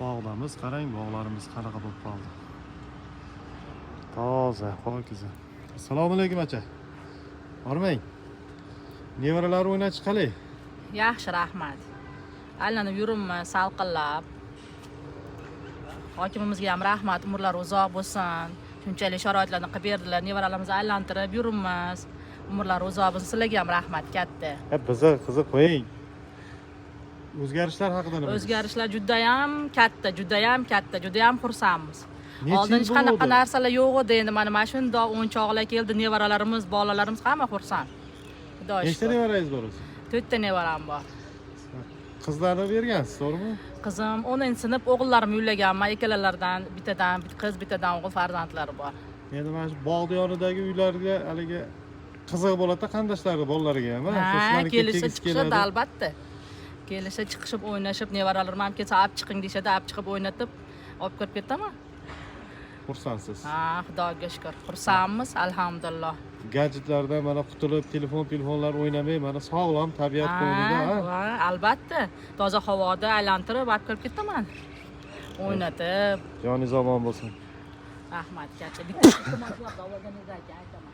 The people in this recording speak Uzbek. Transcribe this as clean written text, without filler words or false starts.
Bog'damiz, qarang, bog'larimiz qanaqa bo'lib qoldi. Toza, pokiza. Assalomu alaykum acha. Bormang. Nevaralar o'ynatish qalay? Yaxshi, rahmat. Aylanib yuribmiz, salqinlab. Hokimimizga ham rahmat, umrlari uzoq bo'lsin. Shunchalik sharoitlarni qilib berdilar. Nevaralarimizni aylantirib yuribmiz. Umrlari uzoq bo'lsin. Sizlarga ham rahmat katta. Biza qiziq qo'ying. O'zgarishlar haqida nima? O'zgarishlar juda ham katta, juda ham xursandmiz. Necha Oldin yil hech qanaqa bo'ldi? narsalar yo'q edi. Endi mana shundoq o'yinchoqlar keldi. Nevaralarimiz, bolalarimiz hamma xursand. Xudo Nechta shukr. nevarangiz bor o'zi? 4 ta nevaram bor. Qizlarni bergansiz, to'g'rimi? Qizim 10-sinf, o'g'illarim uylaganman. Ikkalalaridan bittadan qiz, bittadan o'g'il farzandlari bor. Endi mana shu bog'ning yonidagi uylarga haligi qiziq bo'ladi, qandoshlari bolalariga ham, Ha, kelishsa chiqishadi albatta. Kelishsa chiqishib, o'ynashib, nevaralarim ham kelsa, olib chiqing deyshadi, olib chiqib o'ynatib, olib kirib ketaman. Xursandsiz. Ha, Xudoga shukr. Xursandmiz, alhamdulillah. Gadjetlardan mana qutulib, telefonlar o'ynamay, mana sog'lom tabiat qo'ynida, Ha, albatta. Toza havoda aylantirib, olib kirib ketaman. O'ynatib. Joningiz omon bo'lsin. Rahmat katta. Bitta iltimos bor, davoganingizga aytaman.